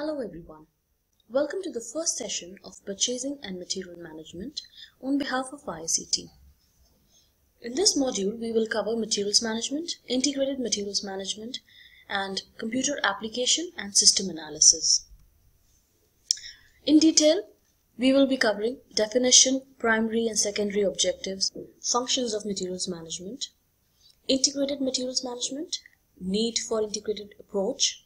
Hello everyone. Welcome to the first session of Purchasing and Material Management on behalf of IACT. In this module, we will cover Materials Management, Integrated Materials Management, and Computer Application and System Analysis. In detail, we will be covering definition, primary and secondary objectives, functions of materials management, integrated materials management, need for integrated approach.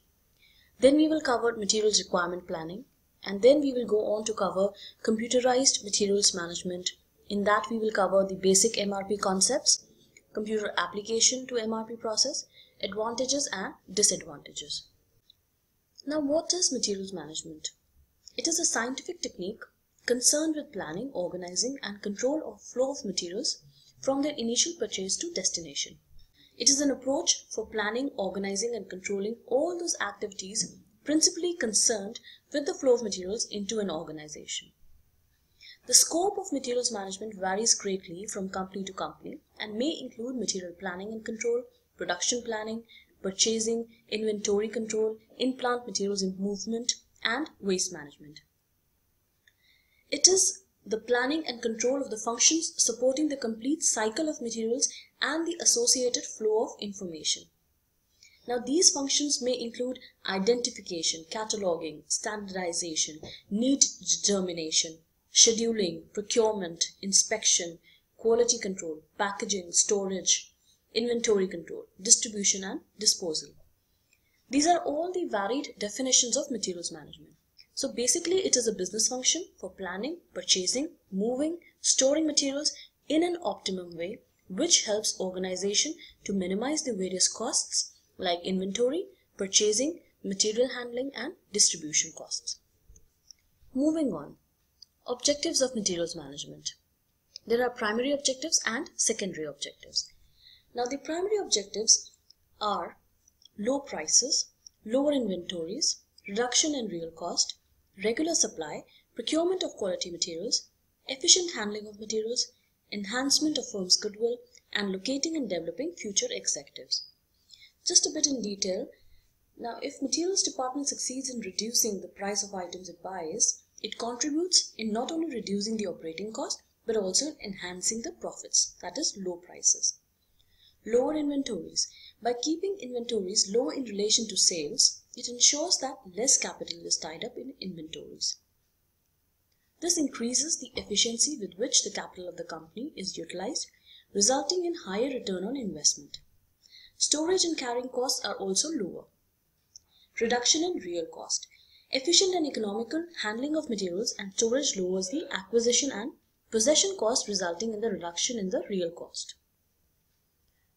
Then we will cover materials requirement planning, and then we will go on to cover computerized materials management. In that we will cover the basic MRP concepts, computer application to MRP process, advantages and disadvantages. Now, what is materials management? It is a scientific technique concerned with planning, organizing and control of flow of materials from their initial purchase to destination. It is an approach for planning, organizing and controlling all those activities principally concerned with the flow of materials into an organization. The scope of materials management varies greatly from company to company and may include material planning and control, production planning, purchasing, inventory control, in-plant materials movement, and waste management. It is the planning and control of the functions supporting the complete cycle of materials and the associated flow of information. Now, these functions may include identification, cataloging, standardization, need determination, scheduling, procurement, inspection, quality control, packaging, storage, inventory control, distribution and disposal. These are all the varied definitions of materials management. So basically, it is a business function for planning, purchasing, moving, storing materials in an optimum way, which helps organization to minimize the various costs like inventory, purchasing, material handling and distribution costs. Moving on, objectives of materials management. There are primary objectives and secondary objectives. Now, the primary objectives are low prices, lower inventories, reduction in real cost, regular supply, procurement of quality materials, efficient handling of materials, enhancement of firm's goodwill, and locating and developing future executives. Just a bit in detail. Now, if materials department succeeds in reducing the price of items it buys, it contributes in not only reducing the operating cost, but also enhancing the profits, that is low prices. Lower inventories. By keeping inventories low in relation to sales, it ensures that less capital is tied up in inventories. This increases the efficiency with which the capital of the company is utilized, resulting in higher return on investment. Storage and carrying costs are also lower. Reduction in real cost. Efficient and economical handling of materials and storage lowers the acquisition and possession cost, resulting in the reduction in the real cost.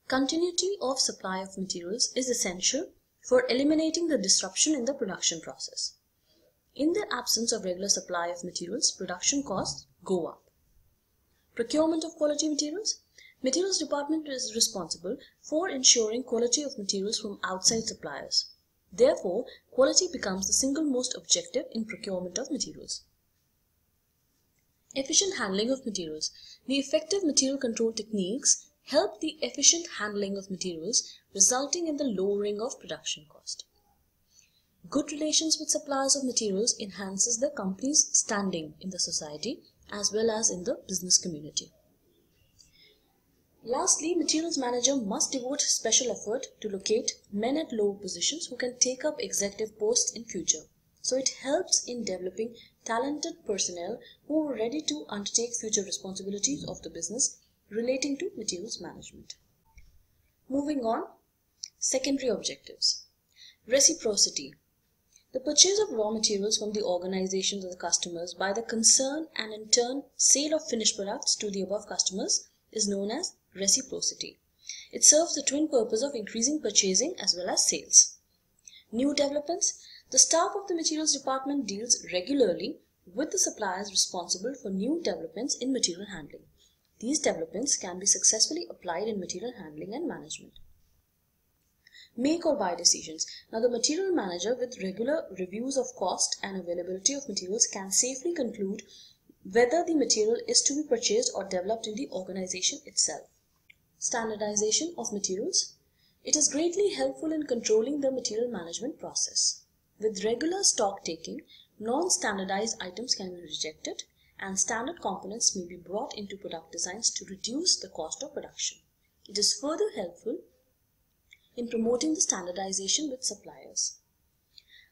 Continuity of supply of materials is essential for eliminating the disruption in the production process. In the absence of regular supply of materials, production costs go up. Procurement of quality materials. Materials department is responsible for ensuring quality of materials from outside suppliers. Therefore, quality becomes the single most objective in procurement of materials. Efficient handling of materials. The effective material control techniques help the efficient handling of materials, resulting in the lowering of production cost. Good relations with suppliers of materials enhances the company's standing in the society as well as in the business community. Lastly, materials manager must devote special effort to locate men at low positions who can take up executive posts in future. So it helps in developing talented personnel who are ready to undertake future responsibilities of the business relating to materials management. Moving on, secondary objectives. Reciprocity. The purchase of raw materials from the organizations of the customers by the concern and in turn sale of finished products to the above customers is known as reciprocity. It serves the twin purpose of increasing purchasing as well as sales. New developments. The staff of the materials department deals regularly with the suppliers responsible for new developments in material handling. These developments can be successfully applied in material handling and management. Make or buy decisions. Now, the material manager with regular reviews of cost and availability of materials can safely conclude whether the material is to be purchased or developed in the organization itself. Standardization of materials. It is greatly helpful in controlling the material management process. With regular stock taking, non-standardized items can be rejected and standard components may be brought into product designs to reduce the cost of production. It is further helpful in promoting the standardization with suppliers.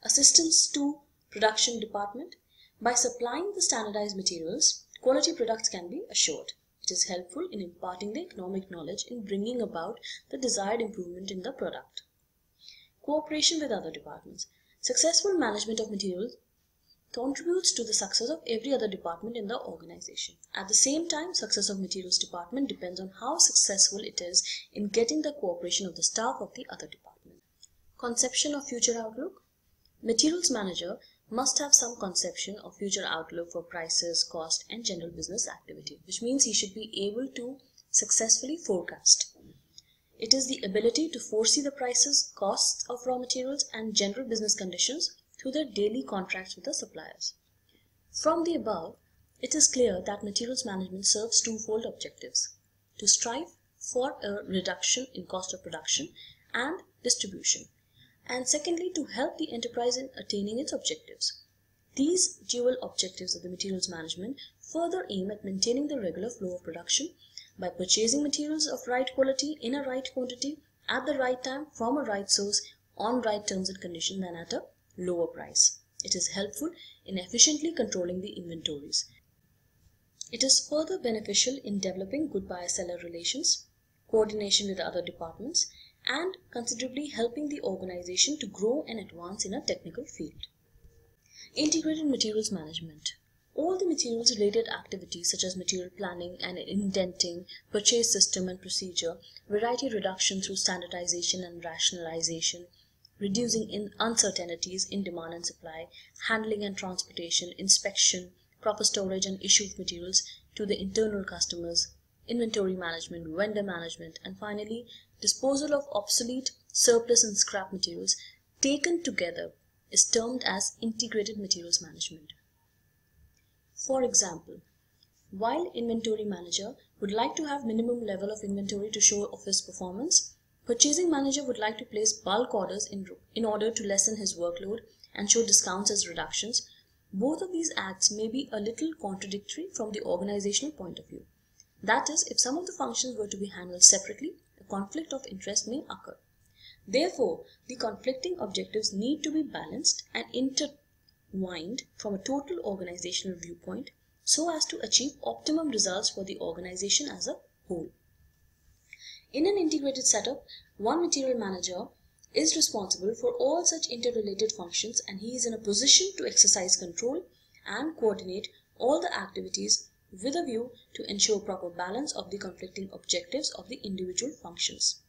Assistance to production department. By supplying the standardized materials, quality products can be assured. It is helpful in imparting the economic knowledge in bringing about the desired improvement in the product. Cooperation with other departments. Successful management of materials contributes to the success of every other department in the organization. At the same time, success of materials department depends on how successful it is in getting the cooperation of the staff of the other department. Conception of future outlook. Materials manager must have some conception of future outlook for prices, cost, and general business activity, which means he should be able to successfully forecast. It is the ability to foresee the prices, costs of raw materials, and general business conditions through their daily contracts with the suppliers. From the above, it is clear that materials management serves twofold objectives: to strive for a reduction in cost of production and distribution, and secondly, to help the enterprise in attaining its objectives. These dual objectives of the materials management further aim at maintaining the regular flow of production by purchasing materials of right quality in a right quantity at the right time from a right source on right terms and conditions and at a lower price. It is helpful in efficiently controlling the inventories. It is further beneficial in developing good buyer-seller relations, coordination with other departments, and considerably helping the organization to grow and advance in a technical field. Integrated materials management. All the materials related activities such as material planning and indenting, purchase system and procedure, variety reduction through standardization and rationalization, reducing uncertainties in demand and supply, handling and transportation, inspection, proper storage and issue of materials to the internal customers, inventory management, vendor management, and finally disposal of obsolete, surplus and scrap materials taken together is termed as integrated materials management. For example, while inventory manager would like to have minimum level of inventory to show off his performance, purchasing manager would like to place bulk orders in order to lessen his workload and show discounts as reductions. Both of these acts may be a little contradictory from the organizational point of view. That is, if some of the functions were to be handled separately, a conflict of interest may occur. Therefore, the conflicting objectives need to be balanced and intertwined from a total organizational viewpoint so as to achieve optimum results for the organization as a whole. In an integrated setup, one material manager is responsible for all such interrelated functions and he is in a position to exercise control and coordinate all the activities with a view to ensure proper balance of the conflicting objectives of the individual functions.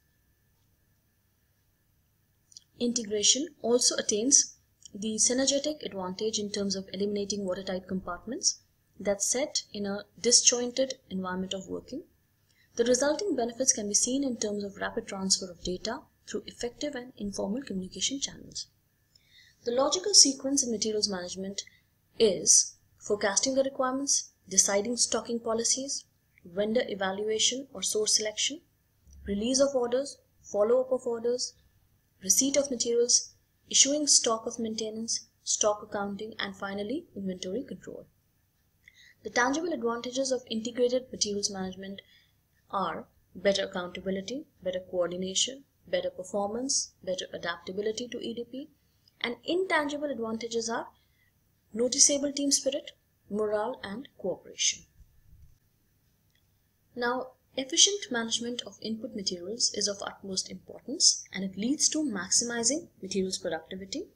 Integration also attains the synergetic advantage in terms of eliminating watertight compartments that set in a disjointed environment of working. The resulting benefits can be seen in terms of rapid transfer of data through effective and informal communication channels. The logical sequence in materials management is forecasting the requirements, deciding stocking policies, vendor evaluation or source selection, release of orders, follow-up of orders, receipt of materials, issuing stock of maintenance, stock accounting, and finally inventory control. The tangible advantages of integrated materials management are better accountability, better coordination, better performance, better adaptability to EDP, and intangible advantages are noticeable team spirit, morale, and cooperation. Now, efficient management of input materials is of utmost importance and it leads to maximizing materials productivity,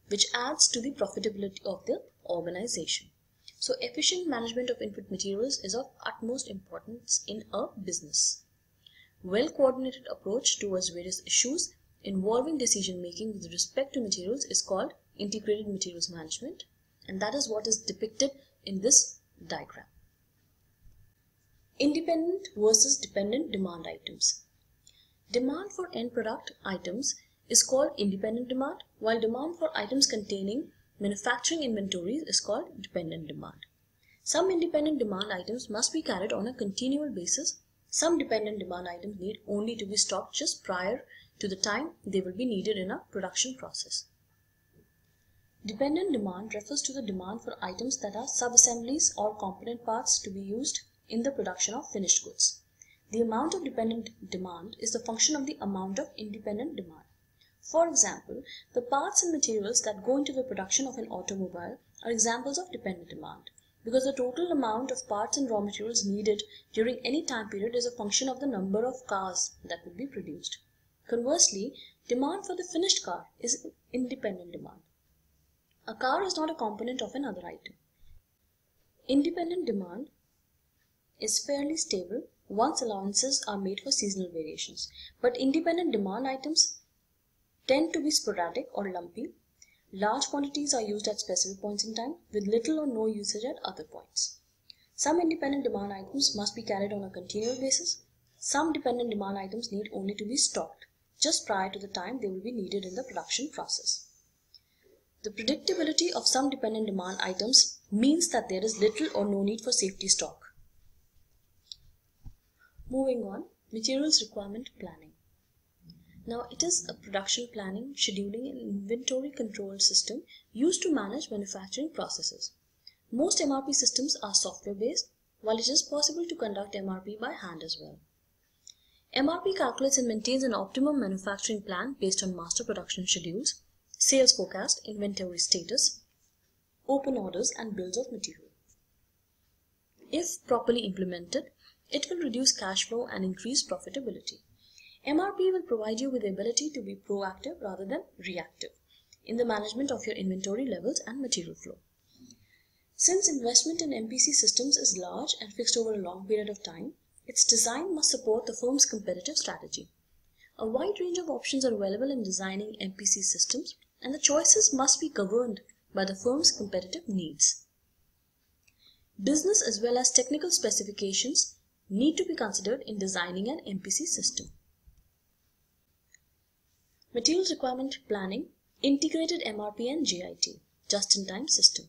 which adds to the profitability of the organization. So, efficient management of input materials is of utmost importance in a business. Well-coordinated approach towards various issues involving decision making with respect to materials is called integrated materials management, and that is what is depicted in this diagram. Independent versus dependent demand items. Demand for end product items is called independent demand, while demand for items containing manufacturing inventories is called dependent demand. Some independent demand items must be carried on a continual basis. Some dependent demand items need only to be stocked just prior to the time they will be needed in a production process. Dependent demand refers to the demand for items that are sub-assemblies or component parts to be used in the production of finished goods. The amount of dependent demand is the function of the amount of independent demand. For example, the parts and materials that go into the production of an automobile are examples of dependent demand, because the total amount of parts and raw materials needed during any time period is a function of the number of cars that will be produced. Conversely, demand for the finished car is independent demand. A car is not a component of another item. Independent demand is fairly stable once allowances are made for seasonal variations, but independent demand items tend to be sporadic or lumpy. Large quantities are used at specific points in time, with little or no usage at other points. Some independent demand items must be carried on a continual basis. Some dependent demand items need only to be stocked just prior to the time they will be needed in the production process. The predictability of some dependent demand items means that there is little or no need for safety stock. Moving on, materials requirement planning. Now, it is a production planning, scheduling, and inventory control system used to manage manufacturing processes. Most MRP systems are software-based, while it is possible to conduct MRP by hand as well. MRP calculates and maintains an optimum manufacturing plan based on master production schedules, sales forecast, inventory status, open orders, and bills of material. If properly implemented, it will reduce cash flow and increase profitability. MRP will provide you with the ability to be proactive rather than reactive in the management of your inventory levels and material flow. Since investment in MPC systems is large and fixed over a long period of time, its design must support the firm's competitive strategy. A wide range of options are available in designing MPC systems, and the choices must be governed by the firm's competitive needs. Business as well as technical specifications need to be considered in designing an MPC system. Materials requirement planning, integrated MRP and JIT, just-in-time system.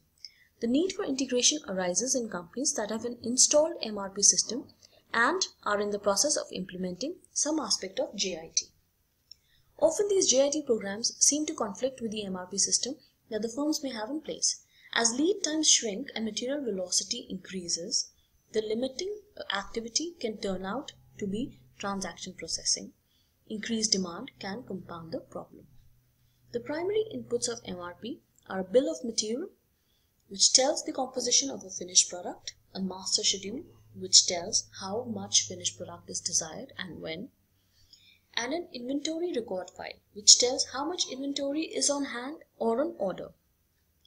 The need for integration arises in companies that have an installed MRP system and are in the process of implementing some aspect of JIT. Often these JIT programs seem to conflict with the MRP system that the firms may have in place. As lead times shrink and material velocity increases, the limiting activity can turn out to be transaction processing. Increased demand can compound the problem. The primary inputs of MRP are a bill of material, which tells the composition of a finished product, a master schedule, which tells how much finished product is desired and when, and an inventory record file, which tells how much inventory is on hand or on order.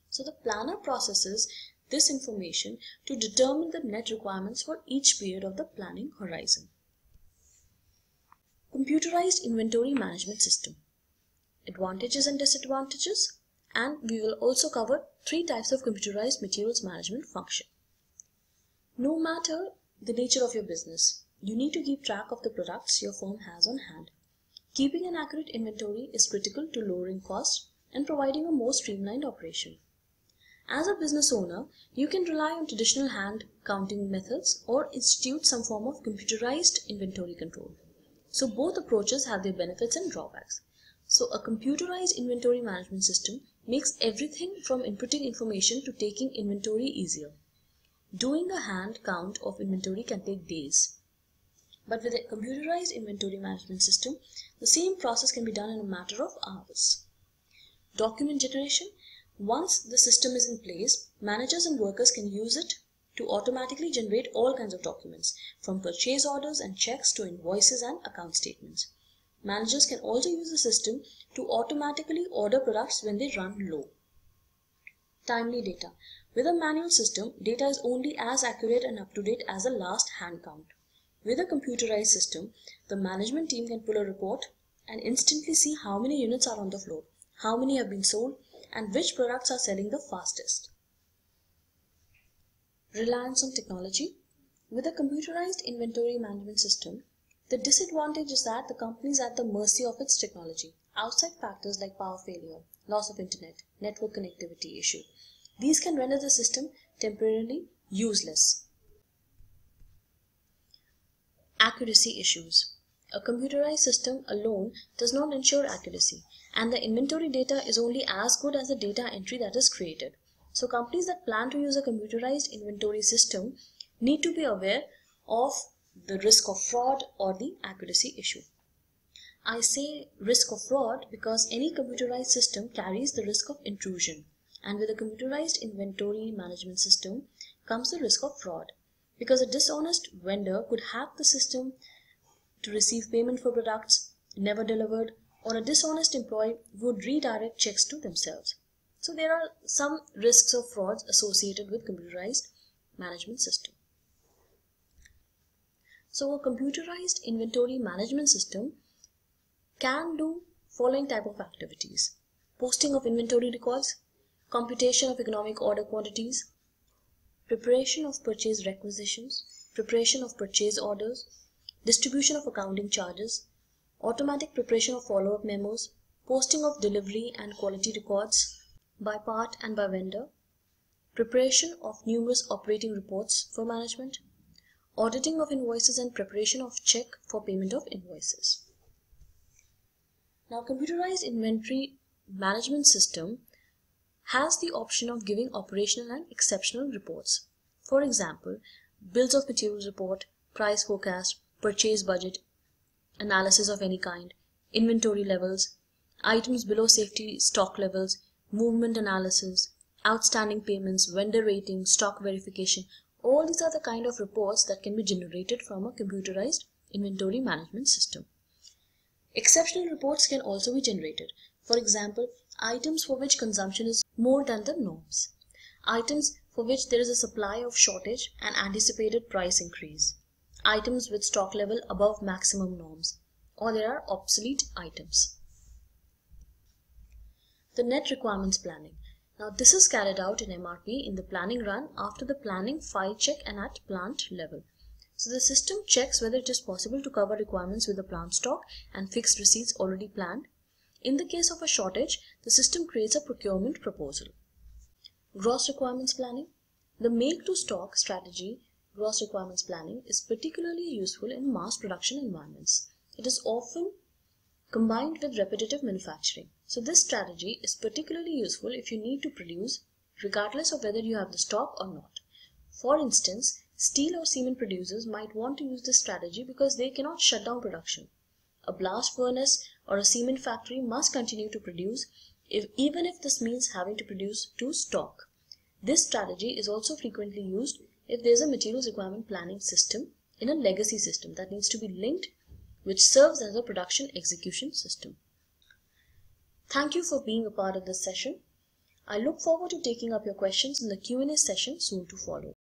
So the planner processes this information to determine the net requirements for each period of the planning horizon. Computerized inventory management system. Advantages and disadvantages, and we will also cover 3 types of computerized materials management function. No matter the nature of your business, you need to keep track of the products your firm has on hand. Keeping an accurate inventory is critical to lowering costs and providing a more streamlined operation. As a business owner, you can rely on traditional hand counting methods or institute some form of computerized inventory control. So both approaches have their benefits and drawbacks. So a computerized inventory management system makes everything from inputting information to taking inventory easier. Doing a hand count of inventory can take days. But with a computerized inventory management system, the same process can be done in a matter of hours. Document generation. Once the system is in place, managers and workers can use it to automatically generate all kinds of documents, from purchase orders and checks to invoices and account statements. Managers can also use the system to automatically order products when they run low. Timely data. With a manual system, data is only as accurate and up-to-date as the last hand count. With a computerized system, the management team can pull a report and instantly see how many units are on the floor, how many have been sold, and which products are selling the fastest. Reliance on technology. With a computerized inventory management system, the disadvantage is that the company is at the mercy of its technology. Outside factors like power failure, loss of internet, network connectivity issue, these can render the system temporarily useless. Accuracy issues. A computerized system alone does not ensure accuracy, and the inventory data is only as good as the data entry that is created. So companies that plan to use a computerized inventory system need to be aware of the risk of fraud or the accuracy issue. I say risk of fraud because any computerized system carries the risk of intrusion, and with a computerized inventory management system comes the risk of fraud, because a dishonest vendor could hack the system to receive payment for products never delivered, or a dishonest employee would redirect checks to themselves. So there are some risks of frauds associated with computerized management system. So a computerized inventory management system can do following type of activities: posting of inventory records, computation of economic order quantities, preparation of purchase requisitions, preparation of purchase orders, distribution of accounting charges, automatic preparation of follow-up memos, posting of delivery and quality records by part and by vendor, preparation of numerous operating reports for management, auditing of invoices and preparation of check for payment of invoices. Now, computerized inventory management system has the option of giving operational and exceptional reports. For example, bills of materials report, price forecast, purchase budget, analysis of any kind, inventory levels, items below safety stock levels, movement analysis, outstanding payments, vendor rating, stock verification. All these are the kind of reports that can be generated from a computerized inventory management system. Exceptional reports can also be generated. For example, items for which consumption is more than the norms, items for which there is a supply of shortage and anticipated price increase, items with stock level above maximum norms, or there are obsolete items. The net requirements planning. Now this is carried out in MRP in the planning run after the planning file check and at plant level. So the system checks whether it is possible to cover requirements with the plant stock and fixed receipts already planned. In the case of a shortage, the system creates a procurement proposal. Gross requirements planning. The make to stock strategy, gross requirements planning, is particularly useful in mass production environments. It is often combined with repetitive manufacturing. So this strategy is particularly useful if you need to produce regardless of whether you have the stock or not. For instance, steel or cement producers might want to use this strategy because they cannot shut down production. A blast furnace or a cement factory must continue to produce even if this means having to produce to stock. This strategy is also frequently used if there is a materials requirement planning system in a legacy system that needs to be linked, which serves as a production execution system. Thank you for being a part of this session. I look forward to taking up your questions in the Q&A session soon to follow.